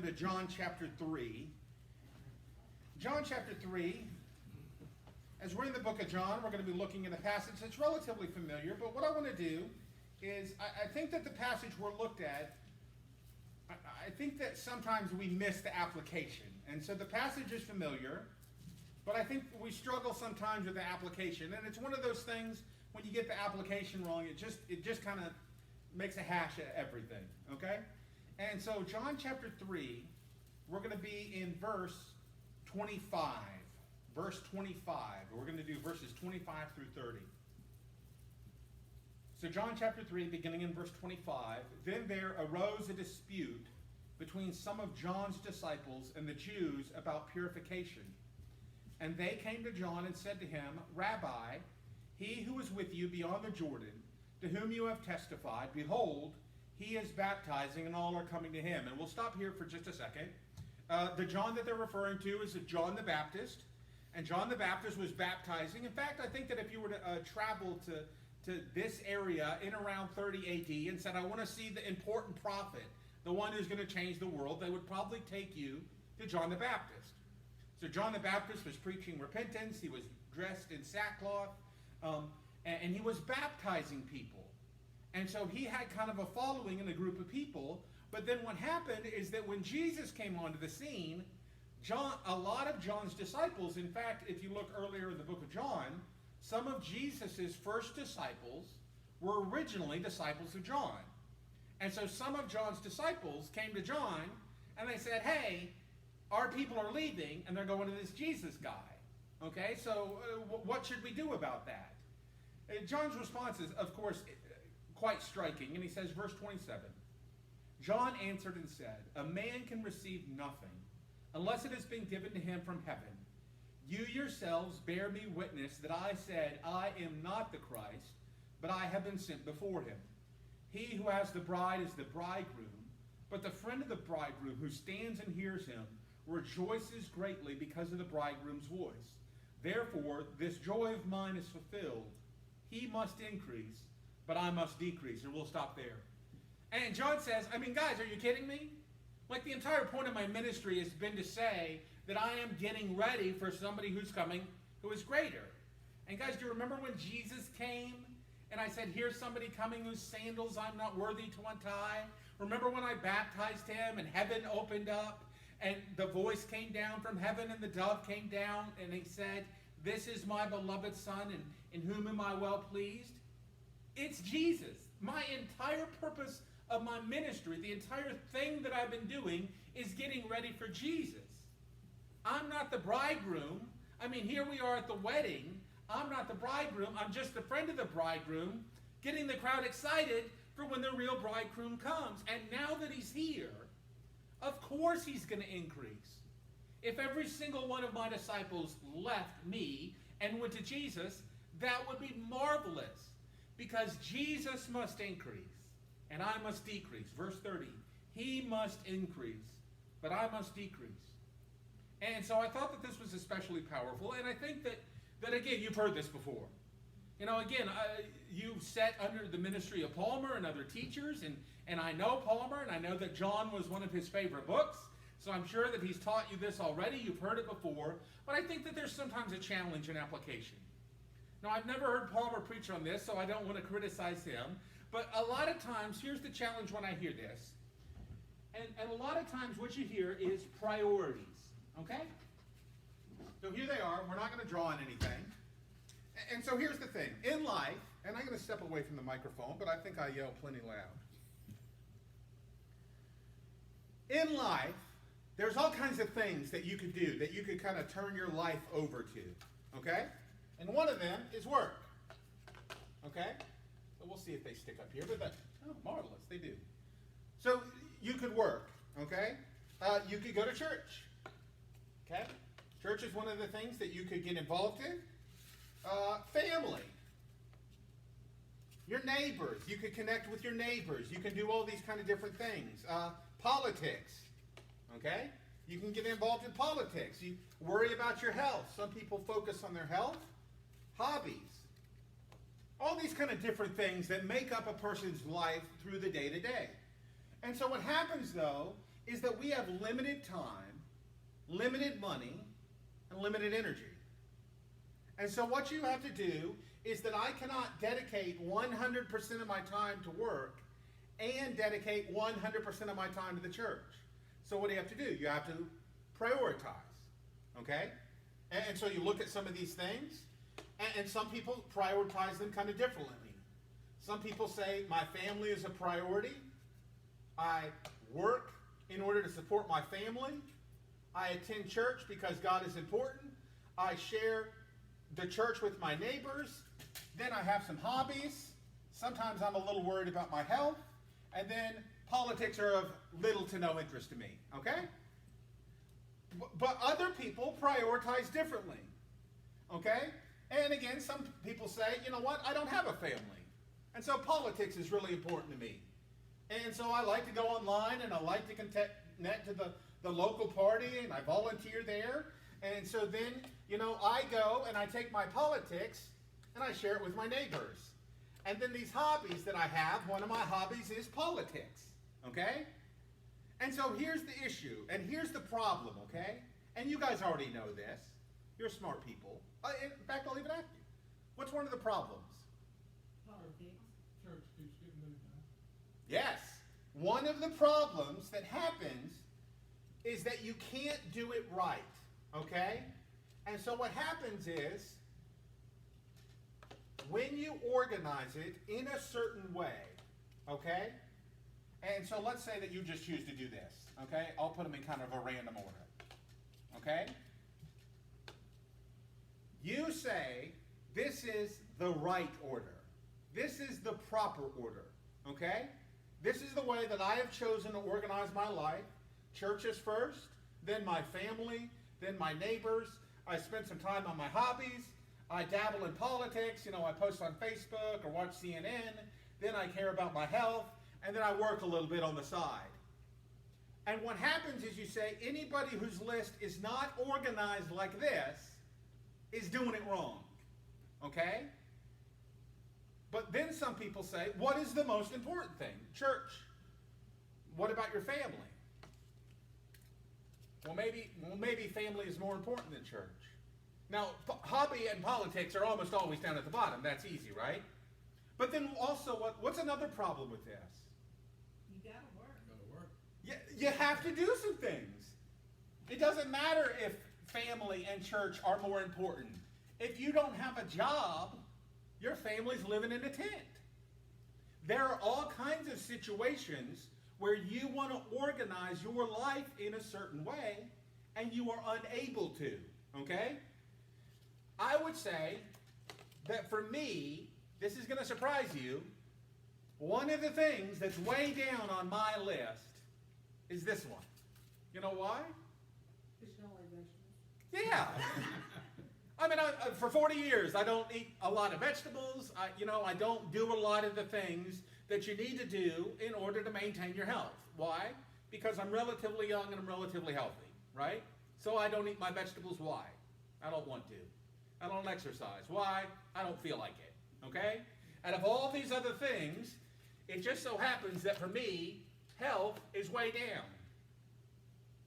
them to John chapter 3. John chapter 3, as we're in the book of John, we're going to be looking at a passage that's relatively familiar, but what I want to do is, I think that the passage we're looked at, I think that sometimes we miss the application. And so the passage is familiar, but I think we struggle sometimes with the application. And it's one of those things, when you get the application wrong, it just kind of makes a hash of everything, okay? And so John chapter 3, we're going to be in verse 25. Verse 25. We're going to do verses 25 through 30. So John chapter 3, beginning in verse 25, then there arose a dispute between some of John's disciples and the Jews about purification. And they came to John and said to him, Rabbi, he who is with you beyond the Jordan, to whom you have testified, behold, he is baptizing and all are coming to him. And we'll stop here for just a second. The John that they're referring to is John the Baptist. And John the Baptist was baptizing. In fact, I think that if you were to travel to this area in around 30 AD and said, I want to see the important prophet, the one who's going to change the world, they would probably take you to John the Baptist. So John the Baptist was preaching repentance. He was dressed in sackcloth. And he was baptizing people. And so he had kind of a following in a group of people. But then what happened is that when Jesus came onto the scene, a lot of John's disciples, in fact, if you look earlier in the book of John, some of Jesus' first disciples were originally disciples of John. And so some of John's disciples came to John and they said, hey, our people are leaving and they're going to this Jesus guy. Okay, so what should we do about that? John's response is, of course, quite striking. And he says, verse 27, John answered and said, a man can receive nothing unless it has been given to him from heaven. You yourselves bear me witness that I said, I am not the Christ, but I have been sent before him. He who has the bride is the bridegroom, but the friend of the bridegroom who stands and hears him rejoices greatly because of the bridegroom's voice. Therefore, this joy of mine is fulfilled. He must increase, but I must decrease. And we'll stop there. And John says, I mean, guys, are you kidding me? Like, the entire point of my ministry has been to say that I am getting ready for somebody who's coming who is greater. And guys, do you remember when Jesus came and I said, here's somebody coming whose sandals I'm not worthy to untie? Remember when I baptized him and heaven opened up and the voice came down from heaven and the dove came down and he said, this is my beloved son in whom am I well pleased? It's Jesus. My entire purpose of my ministry, the entire thing that I've been doing is getting ready for Jesus. I'm not the bridegroom. I mean, here we are at the wedding. I'm not the bridegroom. I'm just the friend of the bridegroom, getting the crowd excited for when the real bridegroom comes. And now that he's here, of course he's going to increase. If every single one of my disciples left me and went to Jesus, that would be marvelous, because Jesus must increase and I must decrease. Verse 30, he must increase, but I must decrease. And so I thought that this was especially powerful, and I think that again, you've heard this before. You know, again, you sat under the ministry of Palmer and other teachers, and I know Palmer, and I know that John was one of his favorite books, so I'm sure that he's taught you this already. You've heard it before, but I think that there's sometimes a challenge in application. Now, I've never heard Palmer preach on this, so I don't want to criticize him, but a lot of times, here's the challenge when I hear this, and a lot of times what you hear is priorities, okay? So here they are. We're not going to draw on anything. And so here's the thing. In life, and I'm going to step away from the microphone, but I think I yell plenty loud. In life, there's all kinds of things that you could do, that you could kind of turn your life over to, okay? And one of them is work, okay? So we'll see if they stick up here, but oh, marvelous, they do. So you could work, okay? You could go to church, okay? Church is one of the things that you could get involved in. Family. Your neighbors. You could connect with your neighbors. You can do all these kind of different things. Politics. Okay? You can get involved in politics. You worry about your health. Some people focus on their health. Hobbies. All these kind of different things that make up a person's life through the day-to-day. And so what happens, though, is that we have limited time, limited money, and limited energy. And so what you have to do is that I cannot dedicate 100% of my time to work and dedicate 100% of my time to the church. So what do you have to do? You have to prioritize, okay? And so you look at some of these things, and some people prioritize them kind of differently. Some people say, my family is a priority. I work in order to support my family. I attend church because God is important. I share the church with my neighbors. Then I have some hobbies. Sometimes I'm a little worried about my health. And then politics are of little to no interest to me, okay? But other people prioritize differently, okay? And again, some people say, you know what, I don't have a family. And so politics is really important to me. And so I like to go online and I like to connect to the local party and I volunteer there. And so then, you know, I go and I take my politics and I share it with my neighbors. And then these hobbies that I have, one of my hobbies is politics, okay? And so here's the issue, and here's the problem, okay? And you guys already know this. You're smart people. In fact, I'll even ask you. What's one of the problems? Politics. Church keeps getting moved on. Yes. One of the problems that happens is that you can't do it right, okay? And so what happens is, when you organize it in a certain way, okay? And so let's say that you just choose to do this, okay? I'll put them in kind of a random order, okay? You say, this is the right order. This is the proper order, okay? This is the way that I have chosen to organize my life. Church is first, then my family, then my neighbors. I spend some time on my hobbies. I dabble in politics. You know, I post on Facebook or watch CNN. Then I care about my health. And then I work a little bit on the side. And what happens is you say, anybody whose list is not organized like this is doing it wrong. Okay? But then some people say, what is the most important thing? Church. What about your family? Well, maybe family is more important than church. Now, hobby and politics are almost always down at the bottom. That's easy, right? But then also, what's another problem with this? You gotta work. Gotta work. You have to do some things. It doesn't matter if family and church are more important. If you don't have a job, your family's living in a tent. There are all kinds of situations where you want to organize your life in a certain way, and you are unable to, okay? I would say that for me, this is going to surprise you, one of the things that's way down on my list is this one. You know why? Fish and only vegetables. Yeah. I mean, for 40 years, I don't eat a lot of vegetables. I don't do a lot of the things that you need to do in order to maintain your health. Why? Because I'm relatively young and I'm relatively healthy, right? So I don't eat my vegetables. Why? I don't want to. I don't exercise. Why? I don't feel like it, okay? Out of all these other things, it just so happens that for me, health is way down.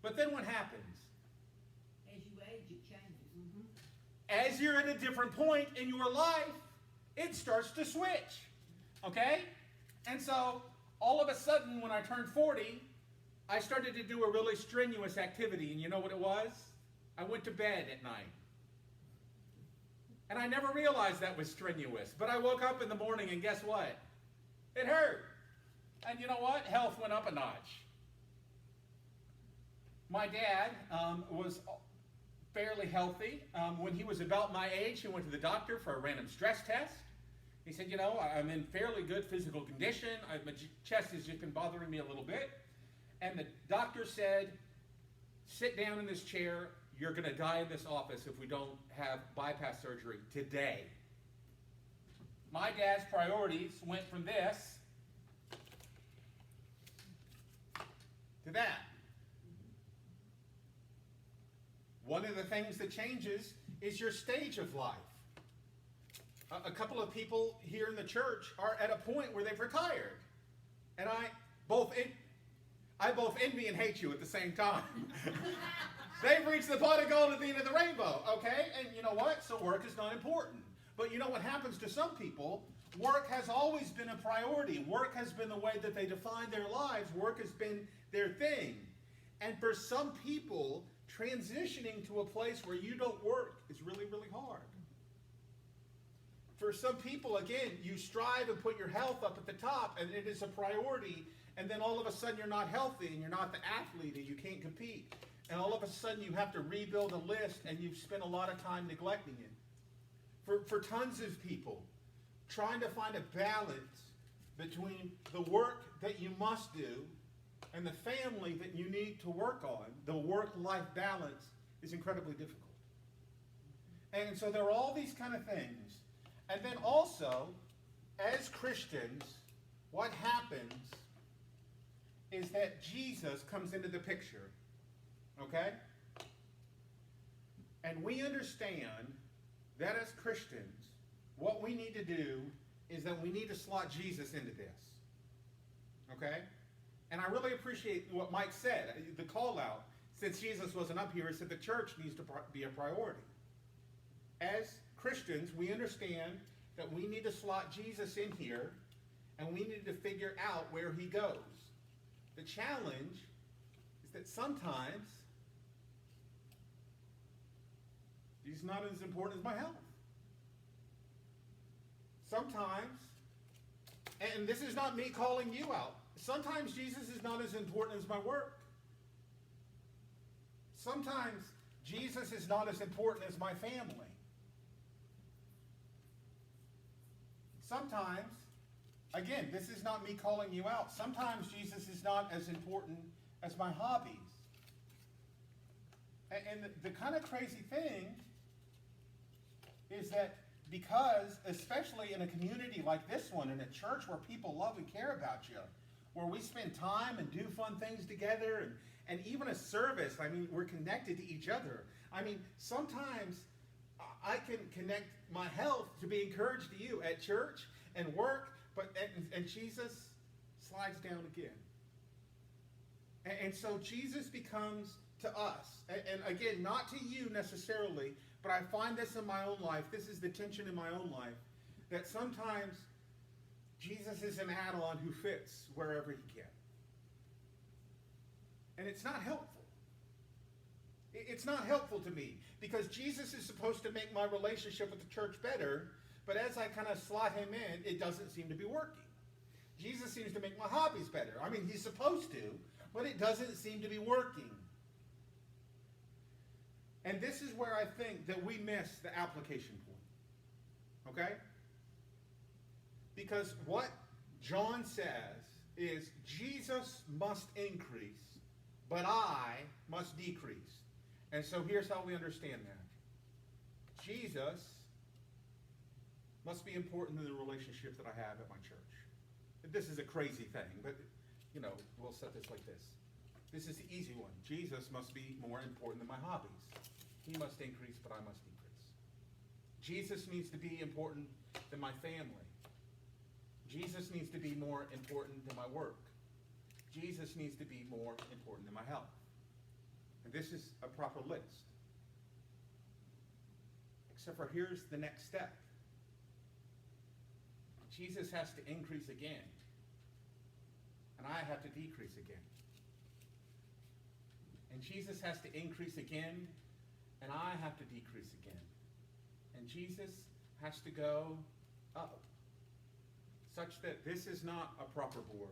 But then what happens? As you age, it changes. As you're at a different point in your life, it starts to switch, okay? And so, all of a sudden, when I turned 40, I started to do a really strenuous activity. And you know what it was? I went to bed at night. And I never realized that was strenuous. But I woke up in the morning and guess what? It hurt. And you know what? Health went up a notch. My dad was fairly healthy. When he was about my age, he went to the doctor for a random stress test. He said, you know, I'm in fairly good physical condition. My chest has just been bothering me a little bit. And the doctor said, sit down in this chair. You're going to die in this office if we don't have bypass surgery today. My dad's priorities went from this to that. One of the things that changes is your stage of life. A couple of people here in the church are at a point where they've retired. And I both envy and hate you at the same time. They've reached the pot of gold at the end of the rainbow, okay? And you know what? So work is not important. But you know what happens to some people? Work has always been a priority. Work has been the way that they define their lives. Work has been their thing. And for some people, transitioning to a place where you don't work is really, really hard. For some people, again, you strive and put your health up at the top, and it is a priority, and then all of a sudden you're not healthy, and you're not the athlete, and you can't compete. And all of a sudden you have to rebuild a list, and you've spent a lot of time neglecting it. For tons of people, trying to find a balance between the work that you must do and the family that you need to work on, the work-life balance is incredibly difficult. And so there are all these kind of things. And then also, as Christians, what happens is that Jesus comes into the picture, okay? And we understand that as Christians, what we need to do is that we need to slot Jesus into this, okay? And I really appreciate what Mike said, the call out. Since Jesus wasn't up here, he said the church needs to be a priority. As Christians, we understand that we need to slot Jesus in here, and we need to figure out where he goes. The challenge is that sometimes he's not as important as my health. Sometimes, and this is not me calling you out, sometimes Jesus is not as important as my work. Sometimes Jesus is not as important as my family. Sometimes, again, this is not me calling you out. Sometimes Jesus is not as important as my hobbies. And the kind of crazy thing is that because, especially in a community like this one, in a church where people love and care about you, where we spend time and do fun things together, and even a service, I mean, we're connected to each other. I mean, sometimes I can connect my health to be encouraged to you at church and work, and Jesus slides down again. And so Jesus becomes to us, and again, not to you necessarily, but I find this in my own life. This is the tension in my own life, that sometimes Jesus is an add-on who fits wherever he can. And it's not helpful. It's not helpful to me, because Jesus is supposed to make my relationship with the church better, but as I kind of slot him in, it doesn't seem to be working. Jesus seems to make my hobbies better. I mean, he's supposed to, but it doesn't seem to be working. And this is where I think that we miss the application point. Okay? Because what John says is Jesus must increase, but I must decrease. And so here's how we understand that. Jesus must be important in the relationship that I have at my church. This is a crazy thing, but, you know, we'll set this like this. This is the easy one. Jesus must be more important than my hobbies. He must increase, but I must decrease. Jesus needs to be important than my family. Jesus needs to be more important than my work. Jesus needs to be more important than my health. And this is a proper list. Except for here's the next step. Jesus has to increase again, and I have to decrease again. And Jesus has to increase again, and I have to decrease again. And Jesus has to go up, such that this is not a proper board.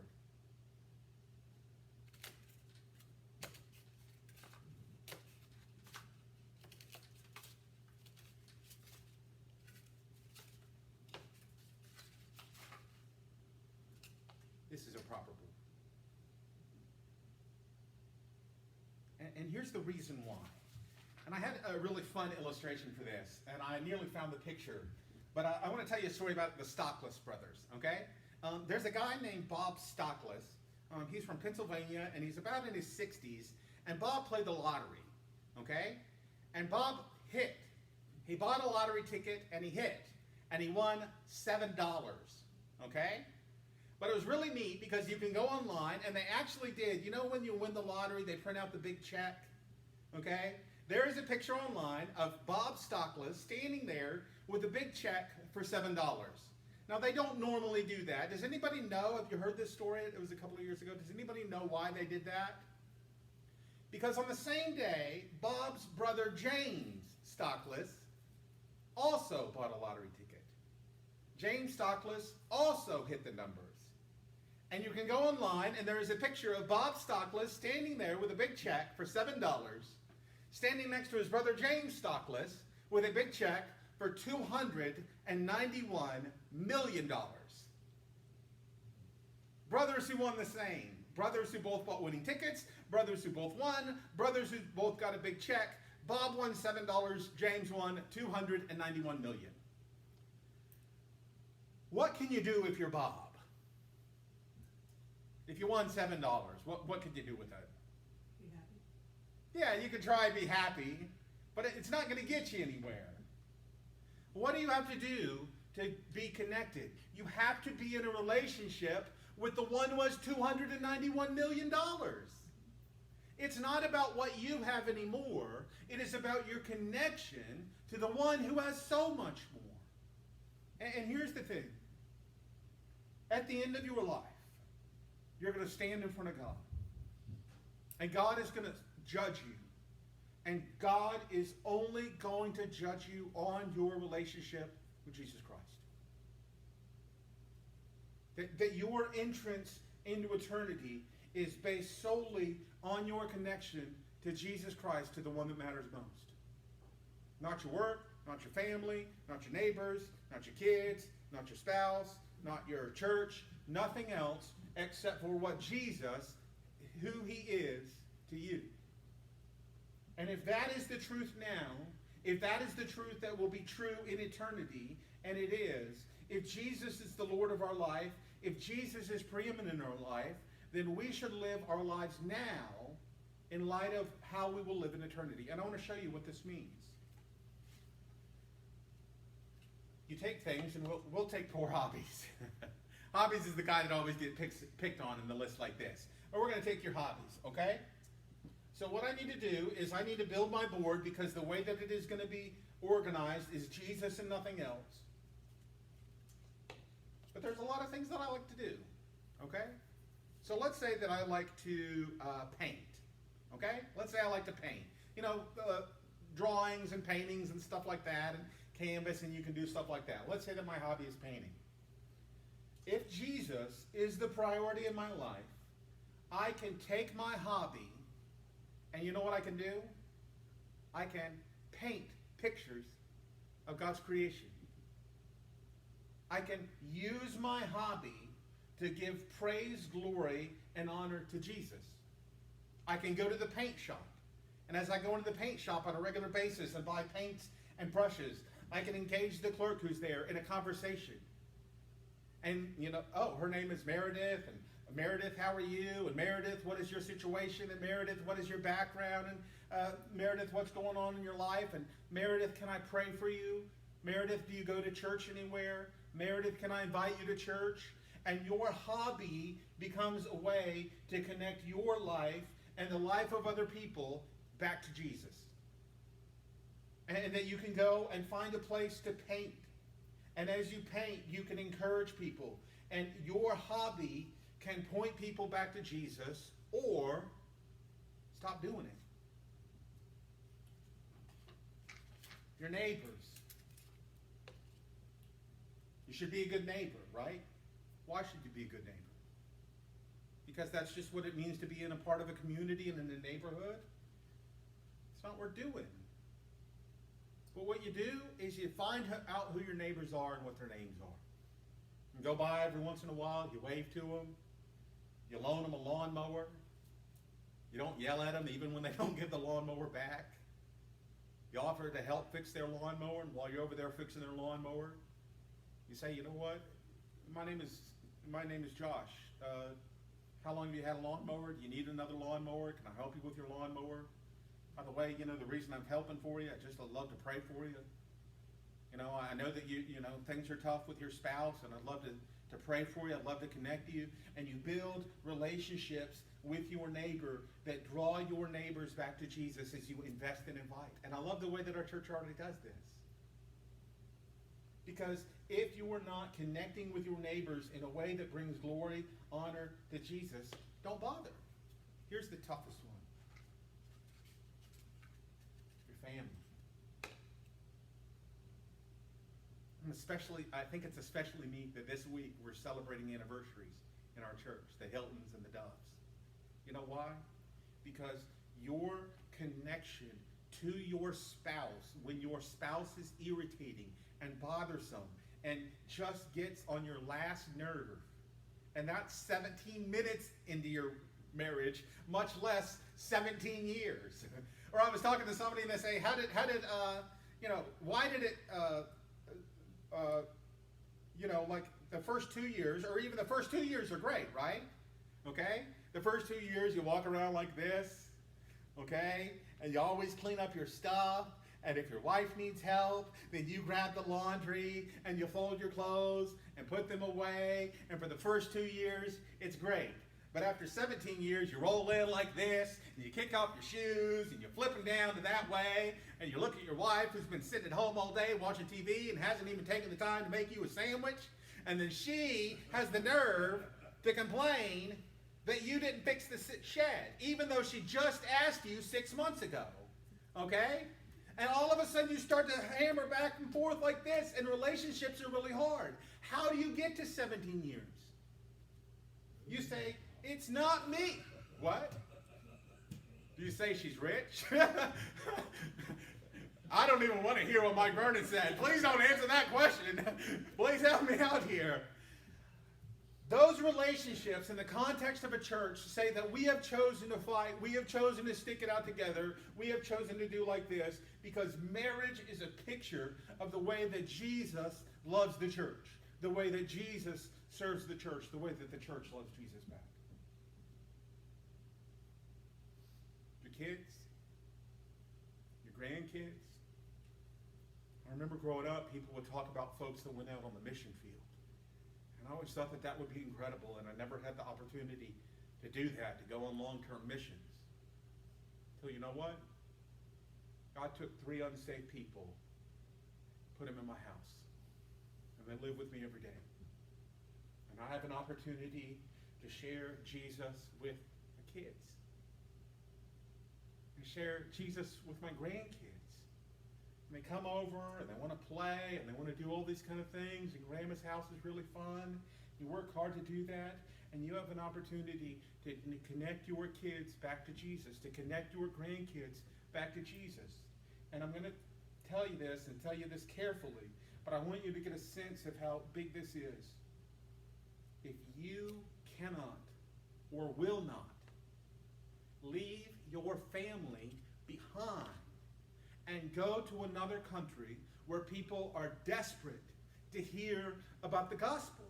This is a proper board. And here's the reason why. And I had a really fun illustration for this, and I nearly found the picture. But I want to tell you a story about the Stockless brothers, okay? There's a guy named Bob Stockless. He's from Pennsylvania, and he's about in his 60s. And Bob played the lottery, okay? And Bob hit. He bought a lottery ticket, and he hit. And he won $7, okay? But it was really neat because you can go online, and they actually did. You know when you win the lottery, they print out the big check? Okay? There is a picture online of Bob Stockless standing there with a big check for $7. Now, they don't normally do that. Does anybody know, have you heard this story? It was a couple of years ago. Does anybody know why they did that? Because on the same day, Bob's brother James Stockless also bought a lottery ticket. James Stockless also hit the numbers. And you can go online, and there is a picture of Bob Stockless standing there with a big check for $7, standing next to his brother James Stockless with a big check for $291 million. Brothers who won the same. Brothers who both bought winning tickets. Brothers who both won. Brothers who both got a big check. Bob won $7. James won $291 million. What can you do if you're Bob? If you won $7, what could you do with it? Be happy. Yeah, you could try and be happy, but it's not going to get you anywhere. What do you have to do to be connected? You have to be in a relationship with the one who has $291 million. It's not about what you have anymore. It is about your connection to the one who has so much more. And here's the thing. At the end of your life, you're going to stand in front of God. And God is going to judge you. And God is only going to judge you on your relationship with Jesus Christ. That your entrance into eternity is based solely on your connection to Jesus Christ, to the one that matters most. Not your work, not your family, not your neighbors, not your kids, not your spouse, not your church, nothing else except for what Jesus, who he is to you. And if that is the truth now, if that is the truth that will be true in eternity, and it is, if Jesus is the Lord of our life, if Jesus is preeminent in our life, then we should live our lives now in light of how we will live in eternity. And I want to show you what this means. You take things, and we'll take poor hobbies. Hobbies is the guy that always gets picked on in the list like this. Or we're going to take your hobbies, okay? So what I need to do is I need to build my board, because the way that it is going to be organized is Jesus and nothing else. But there's a lot of things that I like to do, okay? So let's say that I like to paint, okay? Let's say I like to paint. You know, drawings and paintings and stuff like that, and canvas, and you can do stuff like that. Let's say that my hobby is painting. If Jesus is the priority in my life, I can take my hobby, and you know what I can do? I can paint pictures of God's creation. I can use my hobby to give praise, glory, and honor to Jesus. I can go to the paint shop, and as I go into the paint shop on a regular basis and buy paints and brushes, I can engage the clerk who's there in a conversation. And, you know, oh, her name is Meredith, and Meredith, how are you? And Meredith, what is your situation? And Meredith, what is your background? And Meredith, what's going on in your life? And Meredith, can I pray for you? Meredith, do you go to church anywhere? Meredith, can I invite you to church? And your hobby becomes a way to connect your life and the life of other people back to Jesus. And that you can go and find a place to paint. And as you paint, you can encourage people. And your hobby can point people back to Jesus, or stop doing it. Your neighbors. You should be a good neighbor, right? Why should you be a good neighbor? Because that's just what it means to be in a part of a community and in a neighborhood? It's not what we're doing. But what you do is you find out who your neighbors are and what their names are. You go by every once in a while, you wave to them, you loan them a lawnmower. You don't yell at them even when they don't give the lawnmower back. You offer to help fix their lawnmower, and while you're over there fixing their lawnmower, you say, you know what, my name is Josh. How long have you had a lawnmower? Do you need another lawnmower? Can I help you with your lawnmower? By the way, you know, the reason I'm helping for you, I just love to pray for you. You know, I know that you know, things are tough with your spouse, and I'd love to to pray for you. I'd love to connect you. And you build relationships with your neighbor that draw your neighbors back to Jesus as you invest and invite. And I love the way that our church already does this. Because if you are not connecting with your neighbors in a way that brings glory, honor to Jesus, don't bother. Here's the toughest one. Your family. And I think it's especially neat that this week we're celebrating anniversaries in our church, the Hiltons and the Doves. You know why? Because your connection to your spouse, when your spouse is irritating and bothersome and just gets on your last nerve, and that's 17 minutes into your marriage, much less 17 years. Or I was talking to somebody and they say, why did it, like the first 2 years, or even the first 2 years are great, right? Okay? The first 2 years you walk around like this, okay? And you always clean up your stuff. And if your wife needs help, then you grab the laundry and you fold your clothes and put them away. And for the first 2 years, it's great. But after 17 years, you roll in like this, and you kick off your shoes, and you flip them down to that way, and you look at your wife who's been sitting at home all day watching TV and hasn't even taken the time to make you a sandwich. And then she has the nerve to complain that you didn't fix the shed, even though she just asked you 6 months ago. Okay? And all of a sudden you start to hammer back and forth like this, and relationships are really hard. How do you get to 17 years? You say, it's not me. What? Do you say she's rich? I don't even want to hear what Mike Vernon said. Please don't answer that question. Please help me out here. Those relationships in the context of a church say that we have chosen to fight, we have chosen to stick it out together, we have chosen to do like this, because marriage is a picture of the way that Jesus loves the church, the way that Jesus serves the church, the way that the church loves Jesus back. Your kids, your grandkids. I remember growing up, people would talk about folks that went out on the mission field. And I always thought that that would be incredible, and I never had the opportunity to do that, to go on long-term missions. So you know what? God took 3 unsaved people, put them in my house, and they live with me every day. And I have an opportunity to share Jesus with the kids, and share Jesus with my grandkids. And they come over and they want to play and they want to do all these kind of things, and Grandma's house is really fun. You work hard to do that, and you have an opportunity to connect your kids back to Jesus, to connect your grandkids back to Jesus. And I'm going to tell you this and tell you this carefully, but I want you to get a sense of how big this is. If you cannot or will not leave your family behind and go to another country where people are desperate to hear about the gospel.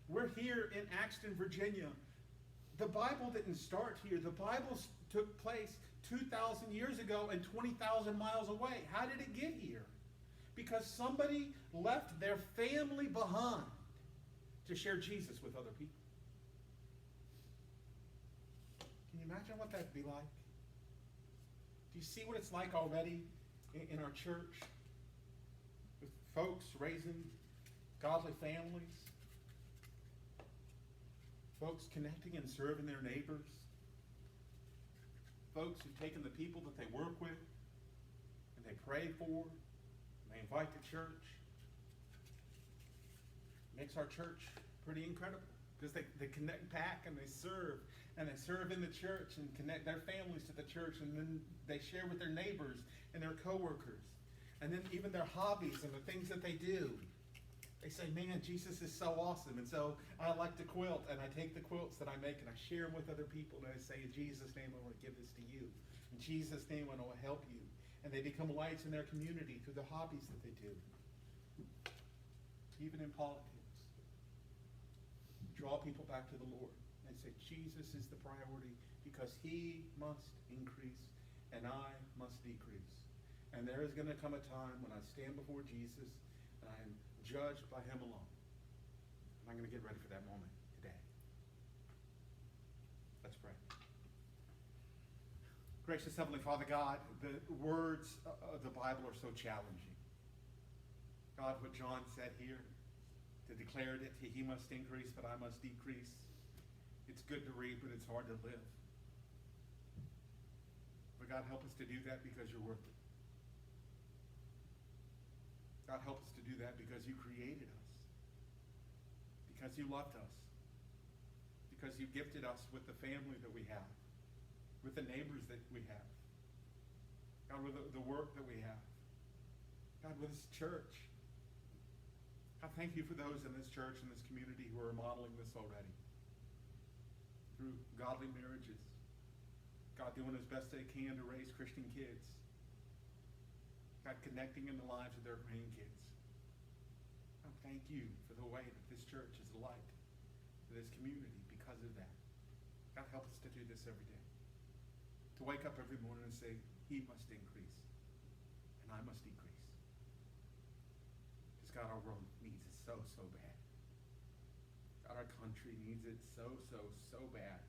We're here in Axton, Virginia. The Bible didn't start here. The Bible took place 2,000 years ago and 20,000 miles away. How did it get here? Because somebody left their family behind to share Jesus with other people. Can you imagine what that'd be like? Do you see what it's like already in our church? With folks raising godly families. Folks connecting and serving their neighbors. Folks who've taken the people that they work with and they pray for, and they invite to church. Makes our church pretty incredible, because they connect back and they serve in the church and connect their families to the church, and then they share with their neighbors and their coworkers, and then even their hobbies and the things that they do. They say, man, Jesus is so awesome. And so I like to quilt, and I take the quilts that I make and I share them with other people, and I say, in Jesus' name, I want to give this to you. In Jesus' name, I want to help you. And they become lights in their community through the hobbies that they do. Even in politics. Draw people back to the Lord and say, Jesus is the priority, because he must increase and I must decrease. And there is going to come a time when I stand before Jesus and I am judged by him alone. And I'm going to get ready for that moment today. Let's pray. Gracious Heavenly Father God, the words of the Bible are so challenging. God, what John said here, to declare that he must increase, but I must decrease. It's good to read, but it's hard to live. But God, help us to do that because you're worth it. God, help us to do that because you created us. Because you loved us. Because you gifted us with the family that we have. With the neighbors that we have. God, with the work that we have. God, with this church. God, thank you for those in this church and this community who are modeling this already. Through godly marriages. God, doing as best they can to raise Christian kids. God, connecting in the lives of their grandkids. God, thank you for the way that this church is a light to this community because of that. God, help us to do this every day. To wake up every morning and say, he must increase and I must decrease. Because God, our world needs it so, so bad. God, our country needs it so, so, so bad.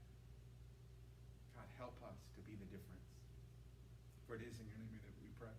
God, help us to be the difference. For it is in your name that we pray.